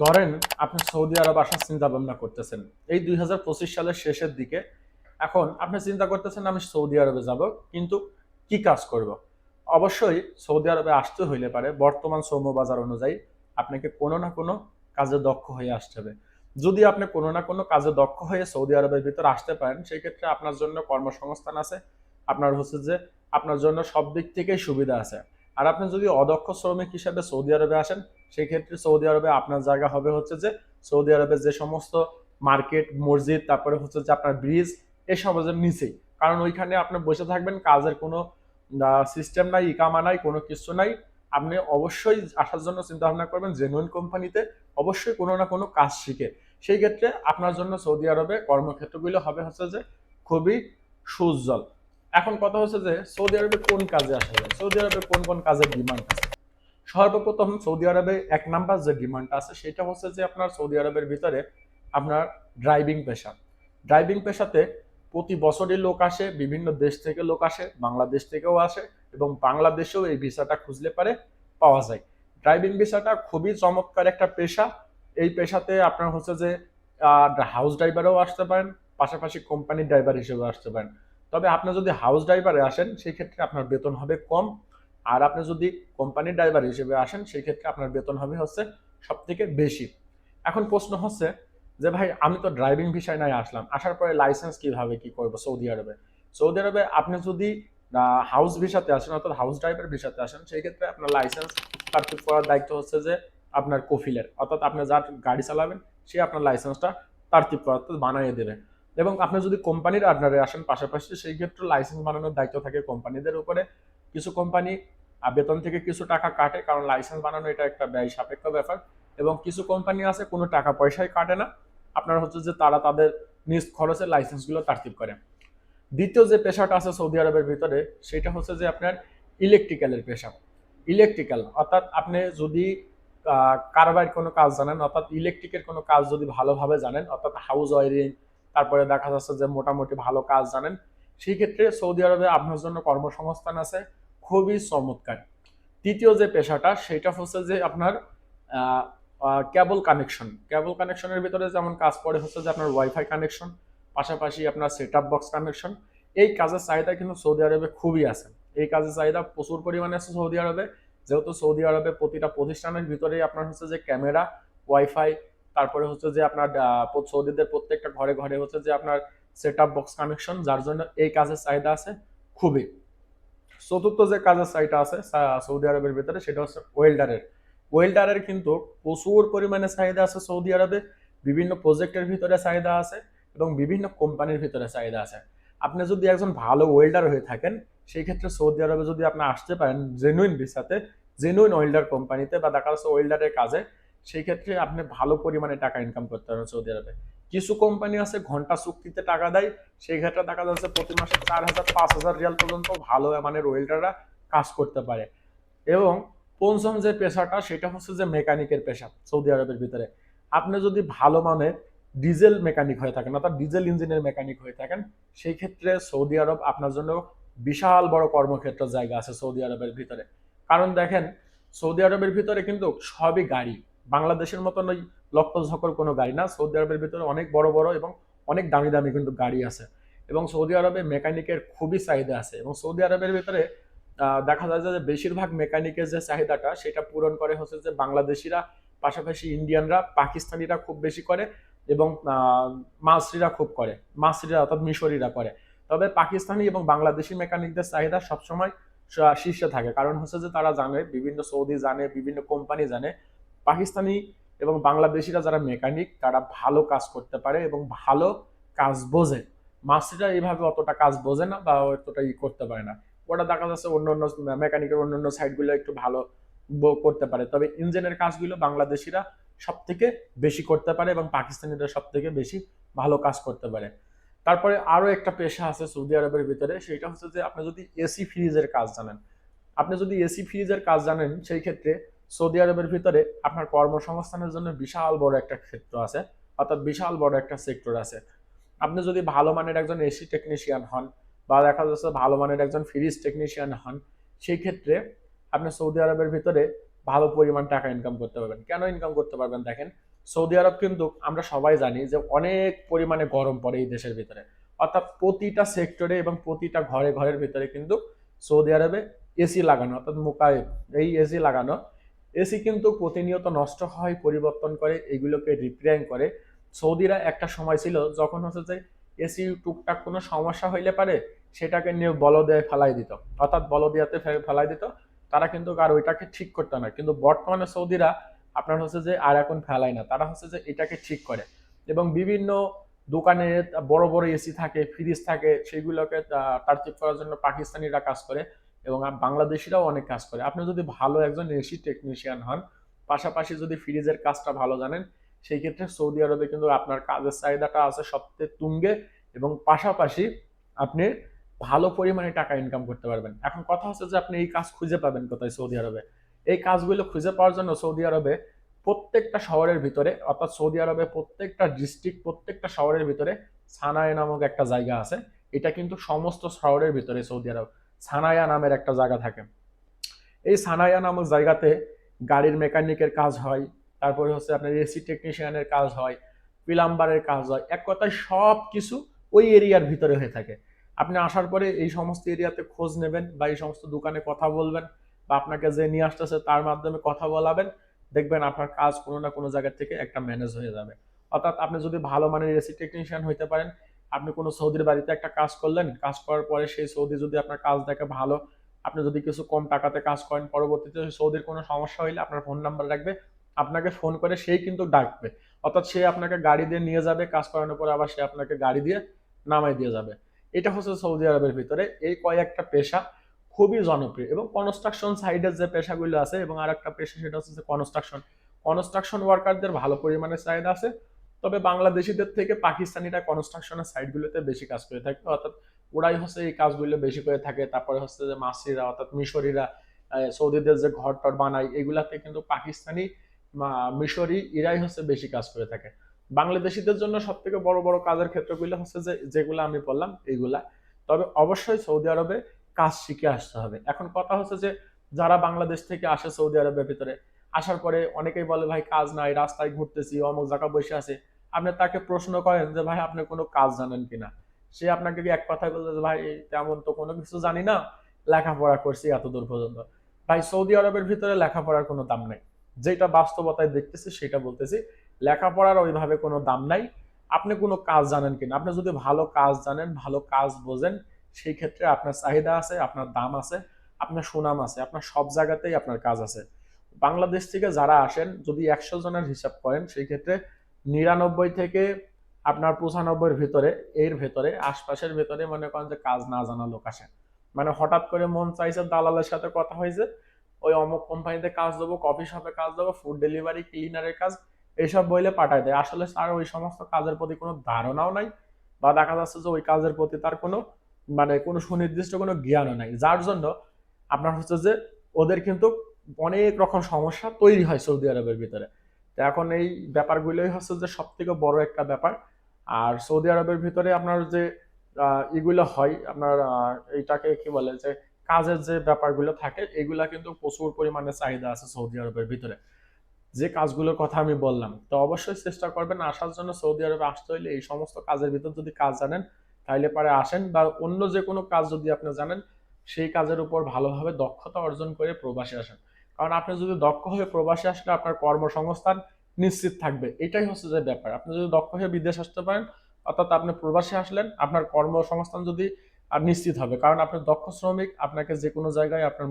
ধরেন আপনি সৌদি আরব আসার চিন্তা ভাবনা করতেছেন এই 2025 সালের শেষের দিকে। এখন আপনি চিন্তা করতেছেন আমি সৌদি আরবে যাব, কিন্তু কি কাজ করব? অবশ্যই সৌদি আরবে আসতে হইলে পারে বর্তমান শ্রম বাজার অনুযায়ী আপনাকে কোনো না কোনো কাজে দক্ষ হয়ে আসতে হবে। যদি আপনি কোনো না কোনো কাজে দক্ষ হয়ে সৌদি আরবের ভিতর আসতে পারেন, সেই ক্ষেত্রে আপনার জন্য কর্মসংস্থান আছে, আপনার হচ্ছে যে আপনার জন্য সব দিক থেকেই সুবিধা আছে। আর আপনি যদি অদক্ষ শ্রমিক হিসেবে সৌদি আরবে আসেন, সেই ক্ষেত্রে সৌদি আরবে আপনার জায়গা হবে হচ্ছে যে সৌদি আরবের যে সমস্ত মার্কেট, মসজিদ, তারপরে হচ্ছে যে আপনার ব্রিজ, এসবের নিচেই। কারণ ওইখানে আপনি বসে থাকবেন, কাজের কোনো সিস্টেম নাই, ইকামা নাই, কোনো কিছু নাই। আপনি অবশ্যই আসার জন্য চিন্তা ভাবনা করবেন জেনুইন কোম্পানিতে, অবশ্যই কোনো না কোনো কাজ শিখে। সেই ক্ষেত্রে আপনার জন্য সৌদি আরবে কর্মক্ষেত্রগুলো হবে হচ্ছে যে খুবই সুউজ্জ্বল। এখন কথা হচ্ছে যে সৌদি আরবে কোন কাজে আসা যায়, সৌদি আরবে কোন কোন কাজের ডিমান্ড আছে। সর্বপ্রথম সৌদি আরবে এক নাম্বার যে ডিমান্ডটা আছে সেটা হচ্ছে যে আপনার সৌদি আরবের ভিতরে আপনার ড্রাইভিং পেশা। ড্রাইভিং পেশাতে প্রতি বছরই লোক আসে, বিভিন্ন দেশ থেকে লোক আসে, বাংলাদেশ থেকেও আসে, এবং বাংলাদেশেও এই ভিসাটা খুঁজলে পারে পাওয়া যায়। ড্রাইভিং ভিসাটা খুবই চমৎকার একটা পেশা। এই পেশাতে আপনার হচ্ছে যে হাউস ড্রাইভারও আসতে পারেন, পাশাপাশি কোম্পানির ড্রাইভার হিসেবে আসতে পারেন। তবে আপনি যদি হাউস ড্রাইভারে আসেন সেই ক্ষেত্রে আপনার বেতন হবে কম। আর আপনি যদি কোম্পানির ড্রাইভার হিসেবে আসেন সেই ক্ষেত্রে আপনার বেতন হবে হচ্ছে সব থেকে বেশি। এখন প্রশ্ন হচ্ছে যে ভাই আমি তো ড্রাইভিং ভিসায় নাই আসলাম, আসার পরে লাইসেন্স কিভাবে কি করবো সৌদি আরবে? সৌদি আরবে আপনি যদি হাউস ভিসাতে আসেন, অর্থাৎ হাউস ড্রাইভার ভিসাতে আসেন, সেই ক্ষেত্রে আপনার লাইসেন্স সার্টিফিকেট করার দায়িত্ব হচ্ছে যে আপনার কফিলের, অর্থাৎ আপনি যার গাড়ি চালাবেন সে আপনার লাইসেন্সটা তারতিব করা, অর্থাৎ বানিয়ে দেবে। এবং আপনি যদি কোম্পানির আন্ডারে আসেন পাশাপাশি, সেই ক্ষেত্রে লাইসেন্স বানানোর দায়িত্ব থাকে কোম্পানিদের উপরে। কিছু কোম্পানি বেতন থেকে কিছু টাকা কাটে, কারণ লাইসেন্স বানানো এটা একটা ব্যয় সাপেক্ষ ব্যাপার। এবং কিছু কোম্পানি আছে কোনো টাকা পয়সাই কাটে না, আপনার হচ্ছে যে তারা তাদের নিজ খরচে লাইসেন্সগুলো তারতিব করে। দ্বিতীয় যে পেশাটা আছে সৌদি আরবের ভিতরে সেটা হচ্ছে যে আপনার ইলেকট্রিক্যালের পেশা। ইলেকট্রিক্যাল অর্থাৎ আপনি যদি কারবার কোনো কাজ জানেন, অর্থাৎ ইলেকট্রিকের কোনো কাজ যদি ভালোভাবে জানেন, অর্থাৎ হাউস ওয়ারিং, তারপরে দেখা যাচ্ছে যে মোটামুটি ভালো কাজ জানেন, সেই ক্ষেত্রে সৌদি আরবে আপনার জন্য কর্মসংস্থান আছে খুবই চমৎকার। তৃতীয় যে পেশাটা সেটা হচ্ছে যে আপনার কেবল কানেকশন। কেবল কানেকশনের ভিতরে যেমন কাজ পড়ে হচ্ছে যে আপনার ওয়াইফাই কানেকশন, পাশাপাশি আপনার সেট আপ বক্স কানেকশন। এই কাজের চাহিদা কিন্তু সৌদি আরবে খুবই আছে, এই কাজের চাহিদা প্রচুর পরিমাণে আছে সৌদি আরবে। যেহেতু সৌদি আরবে প্রতিটা প্রতিষ্ঠানের ভিতরেই আপনার হচ্ছে যে ক্যামেরা, ওয়াইফাই, তারপরে হচ্ছে যে আপনার সৌদিদের প্রত্যেকটা ঘরে ঘরে হচ্ছে যে আপনার সেট আপ বক্স কানেকশন, যার জন্য এই কাজের চাহিদা আছে খুবই। চতুর্থ যে কাজের চাহিদা আছে সৌদি আরবের ভিতরে সেটা হচ্ছে ওয়েল্ডারের। ওয়েল্ডারের কিন্তু প্রচুর পরিমাণে চাহিদা আছে সৌদি আরবে, বিভিন্ন প্রজেক্টের ভিতরে চাহিদা আছে এবং বিভিন্ন কোম্পানির ভিতরে চাহিদা আছে। আপনি যদি একজন ভালো ওয়েল্ডার হয়ে থাকেন সেই ক্ষেত্রে সৌদি আরবে যদি আপনি আসতে পারেন জেনুইন ভিসাতে, জেনুইন ওয়েল্ডার কোম্পানিতে বা দেখা যাচ্ছে ওয়েল্ডারের কাজে, সেই ক্ষেত্রে আপনি ভালো পরিমাণে টাকা ইনকাম করতে পারবেন সৌদি আরবে। কিছু কোম্পানি আছে ঘন্টা চুক্তিতে টাকা দেয়, সেই ক্ষেত্রে দেখা যাচ্ছে প্রতি মাসে 4,000 5,000 রিয়াল পর্যন্ত ভালো মানের ওয়েল্ডাররা কাজ করতে পারে। এবং পঞ্চম যে পেশাটা সেটা হচ্ছে যে মেকানিকের পেশা সৌদি আরবের ভিতরে। আপনি যদি ভালো মানের ডিজেল মেকানিক হয়ে থাকেন, অর্থাৎ ডিজেল ইঞ্জিনের মেকানিক হয়ে থাকেন, সেই ক্ষেত্রে সৌদি আরব আপনার জন্য বিশাল বড় কর্মক্ষেত্র জায়গা আছে সৌদি আরবের ভিতরে। কারণ দেখেন সৌদি আরবের ভিতরে কিন্তু সবই গাড়ি, বাংলাদেশের মতন ওই লক্ষ ঝকর কোনো গাড়ি না। সৌদি আরবের ভিতরে অনেক বড় বড় এবং অনেক দামি দামি কিন্তু গাড়ি আছে। এবং সৌদি আরবে মেকানিকের খুবই চাহিদা আছে। এবং সৌদি আরবের ভিতরে দেখা যায় যে বেশিরভাগ মেকানিকের যে চাহিদাটা সেটা পূরণ করে হচ্ছে যে বাংলাদেশিরা, পাশাপাশি ইন্ডিয়ানরা, পাকিস্তানিরা খুব বেশি করে, এবং মাসরিরা খুব করে, মাসরিরা অর্থাৎ মিশরিরা করে। তবে পাকিস্তানি এবং বাংলাদেশি মেকানিকদের চাহিদা সবসময় শীর্ষে থাকে, কারণ হচ্ছে যে তারা জানে, বিভিন্ন সৌদি জানে, বিভিন্ন কোম্পানি জানে পাকিস্তানি এবং বাংলাদেশিরা যারা মেকানিক তারা ভালো কাজ করতে পারে এবং ভালো কাজ বোঝে। মাসরিরা এইভাবে অতটা কাজ বোঝে না বা অতটা করতে পারে না। ওটা দেখা যাচ্ছে অন্য অন্য মেকানিকের অন্য অন্য সাইডগুলো একটু ভালো করতে পারে, তবে ইঞ্জিনের কাজগুলো বাংলাদেশিরা সব থেকে বেশি করতে পারে এবং পাকিস্তানিরা সব থেকে বেশি ভালো কাজ করতে পারে। তারপরে আরো একটা পেশা আছে সৌদি আরবের ভিতরে, সেটা হচ্ছে যে আপনি যদি এসি ফ্রিজের কাজ জানেন, আপনি যদি এসি ফ্রিজের কাজ জানেন সেই ক্ষেত্রে সৌদি আরবের ভিতরে আপনার কর্মসংস্থানের জন্য বিশাল বড় একটা ক্ষেত্র আছে, অর্থাৎ বিশাল বড় একটা সেক্টর আছে। আপনি যদি ভালো মানের একজন এসি টেকনিশিয়ান হন বা দেখা যাচ্ছে ভালো মানের একজন ফ্রিজ টেকনিশিয়ান হন, সেই ক্ষেত্রে আপনি সৌদি আরবের ভিতরে ভালো পরিমাণ টাকা ইনকাম করতে পারবেন। কেন ইনকাম করতে পারবেন দেখেন, সৌদি আরব কিন্তু আমরা সবাই জানি যে অনেক পরিমাণে গরম পড়ে এই দেশের ভিতরে, অর্থাৎ প্রতিটা সেক্টরে এবং প্রতিটা ঘরে ঘরের ভিতরে কিন্তু সৌদি আরবে এসি লাগানো, অর্থাৎ মোকায়েম, এই এসি লাগানো। এসি কিন্তু প্রতিনিয়ত নষ্ট হয়, পরিবর্তন করে, এগুলোকে রিপেয়ারিং করে। সৌদিরা একটা সময় ছিল যখন হচ্ছে যে এসি টুকটাক কোনো সমস্যা হইলে পারে সেটাকে নিয়ে বলদিয়ায় ফেলাই দিত, অর্থাৎ বলদিয়াতে ফেলাই দিত, তারা কিন্তু আর ওইটাকে ঠিক করতো না। কিন্তু বর্তমানে সৌদিরা আপনার হচ্ছে যে আর এখন ফেলায় না, তারা হচ্ছে যে এটাকে ঠিক করে। এবং বিভিন্ন দোকানে বড় বড় এসি থাকে, ফ্রিজ থাকে, সেগুলোকে তার ঠিক করার জন্য পাকিস্তানিরা কাজ করে এবং বাংলাদেশিরাও অনেক কাজ করে। আপনি যদি ভালো একজন এসি টেকনিশিয়ান হন, পাশাপাশি যদি ফ্রিজের কাজটা ভালো জানেন, সেই ক্ষেত্রে সৌদি আরবে কিন্তু আপনার কাজের চাহিদাটা আছে সবচেয়ে তুঙ্গে, এবং পাশাপাশি আপনি ভালো পরিমাণে টাকা ইনকাম করতে পারবেন। এখন কথা হচ্ছে যে আপনি এই কাজ খুঁজে পাবেন কোথায় সৌদি আরবে। এই কাজগুলো খুঁজে পাওয়ার জন্য সৌদি আরবে প্রত্যেকটা শহরের ভিতরে, অর্থাৎ সৌদি আরবে প্রত্যেকটা ডিস্ট্রিক্ট, প্রত্যেকটা শহরের ভিতরে সানায়া নামক একটা জায়গা আছে। এটা কিন্তু সমস্ত শহরের ভিতরে সৌদি আরব সানায়া নামের একটা জায়গা থাকে। এই সানায়া নামক জায়গাতে গাড়ির মেকানিকের কাজ হয়, তারপরে হচ্ছে আপনার এসি টেকনিশিয়ানের কাজ হয়, প্লাম্বারের কাজ হয়, এক কথায় সব কিছু ওই এরিয়ার ভিতরে হয়ে থাকে। আপনি আসার পরে এই সমস্ত এরিয়াতে খোঁজ নেবেন বা এই সমস্ত দোকানে কথা বলবেন, বা আপনাকে যে নিয়ে আসতেছে তার মাধ্যমে কথা বলাবেন, দেখবেন আপনার কাজ কোনো না কোনো জায়গা থেকে একটা ম্যানেজ হয়ে যাবে। অর্থাৎ আপনি যদি ভালো মানের এসি টেকনিশিয়ান হইতে পারেন, আপনি কোনো সৌদির বাড়িতে একটা কাজ করলেন, কাজ করার পরে সেই সৌদি যদি আপনার কাজ দেখে ভালো, আপনি যদি কিছু কম টাকাতে কাজ করেন, পরবর্তীতে সৌদির কোনো সমস্যা হইলে আপনার ফোন নাম্বার রাখবে, আপনাকে ফোন করে সেই কিন্তু ডাকবে। অর্থাৎ সে আপনাকে গাড়ি দিয়ে নিয়ে যাবে, কাজ করানোর পরে আবার সে আপনাকে গাড়ি দিয়ে নামাই দিয়ে যাবে। এটা হচ্ছে সৌদি আরবের ভিতরে এই কয়েকটা পেশা খুবই জনপ্রিয়। এবং কনস্ট্রাকশন সাইডের যে পেশাগুলো আছে, এবং আর একটা পেশা সেটা হচ্ছে যে কনস্ট্রাকশন, কনস্ট্রাকশন ওয়ার্কারদের ভালো পরিমাণে চাহিদা আছে। তবে বাংলাদেশিদের থেকে পাকিস্তানিরা কনস্ট্রাকশনের সাইডগুলোতে বেশি কাজ করে থাকে, অর্থাৎ ওরাই হচ্ছে এই কাজগুলো বেশি করে থাকে। তারপরে হচ্ছে যে মাসিরা, অর্থাৎ মিশরিরা সৌদিদের যে ঘর টর বানায়, এগুলাতে কিন্তু পাকিস্তানি, মিশরি, এরাই হচ্ছে বেশি কাজ করে থাকে। বাংলাদেশিদের জন্য সব থেকে বড় বড় কাজের ক্ষেত্রগুলো হচ্ছে যে যেগুলো আমি বললাম এইগুলা। তবে অবশ্যই সৌদি আরবে কাজ শিখে আসতে হবে। এখন কথা হচ্ছে যে যারা বাংলাদেশ থেকে আসে সৌদি আরবের ভিতরে, আসার পরে অনেকেই বলে ভাই কাজ নাই, রাস্তায় ঘুরতেছি, অমুক জায়গা বসে আছে। আপনি তাকে প্রশ্ন করেন যে ভাই আপনি কোনো কাজ জানেন কিনা, সে আপনাকে এক কথায় বলবে যে ভাই তেমন তো কোনো কিছু জানি না, লেখাপড়া করছি এতদূর পর্যন্ত। ভাই সৌদি আরবের ভিতরে লেখাপড়ার কোনো দাম নাই, যেটা বাস্তবতায় দেখতেছি সেটা বলতেছি। লেখাপড়ার ওইভাবে কোনো দাম নাই। আপনি কোনো কাজ জানেন কিনা, আপনি যদি ভালো কাজ জানেন, ভালো কাজ বোঝেন, সেই ক্ষেত্রে আপনার চাহিদা আছে, আপনার দাম আছে, আপনার সুনাম আছে, আপনার সব জায়গাতেই আপনার কাজ আছে। বাংলাদেশ থেকে যারা আসেন, যদি 100 জনের হিসাব করেন, সেই ক্ষেত্রে 99 থেকে আপনার 95-এর ভিতরে, এর ভেতরে আশপাশের ভেতরে মনে করেন যে কাজ না জানা লোক আসে। মানে হঠাৎ করে মন চাইছে, দালালের সাথে কথা হয়েছে, ওই অমুক কোম্পানিতে কাজ দেবো, কফি শপে কাজ দেবো, ফুড ডেলিভারি, ক্লিনারের কাজ, এইসব বইলে পাঠায় দেয়। আসলে স্যার ওই সমস্ত কাজের প্রতি কোনো ধারণাও নাই, বা দেখা যাচ্ছে যে ওই কাজের প্রতি তার কোনো কোনো সুনির্দিষ্ট কোনো জ্ঞানও নাই, যার জন্য আপনার হচ্ছে যে ওদের কিন্তু অনেক রকম সমস্যা তৈরি হয় সৌদি আরবের ভিতরে। তো এখন এই ব্যাপারগুলোই হচ্ছে যে সব থেকে বড় একটা ব্যাপার। আর সৌদি আরবের ভিতরে আপনার যে এগুলো হয়, আপনার এইটাকে কি বলে যে কাজের যে ব্যাপারগুলো থাকে, এগুলা কিন্তু প্রচুর পরিমাণে চাহিদা আছে সৌদি আরবের ভিতরে, যে কাজগুলোর কথা আমি বললাম। তো অবশ্যই চেষ্টা করবেন আসার জন্য। সৌদি আরবে আসতে হইলে এই সমস্ত কাজের ভিতর যদি কাজ জানেন তাইলে পারে আসেন, বা অন্য যে কোনো কাজ যদি আপনি জানেন, সেই কাজের উপর ভালোভাবে দক্ষতা অর্জন করে প্রবাসে আসেন। কারণ আপনি যদি দক্ষ হয়ে প্রবাসে আসলে আপনার কর্মসংস্থান নিশ্চিত থাকবে, এটাই হচ্ছে যে ব্যাপার। আপনি যদি দক্ষ হয়ে বিদেশ আসতে পারেন, অর্থাৎ আপনি প্রবাসে আসলেন, আপনার কর্মসংস্থান যদি আর নিশ্চিত হবে, কারণ আপনি দক্ষ শ্রমিক, আপনাকে যে কোনো জায়গায় আপনার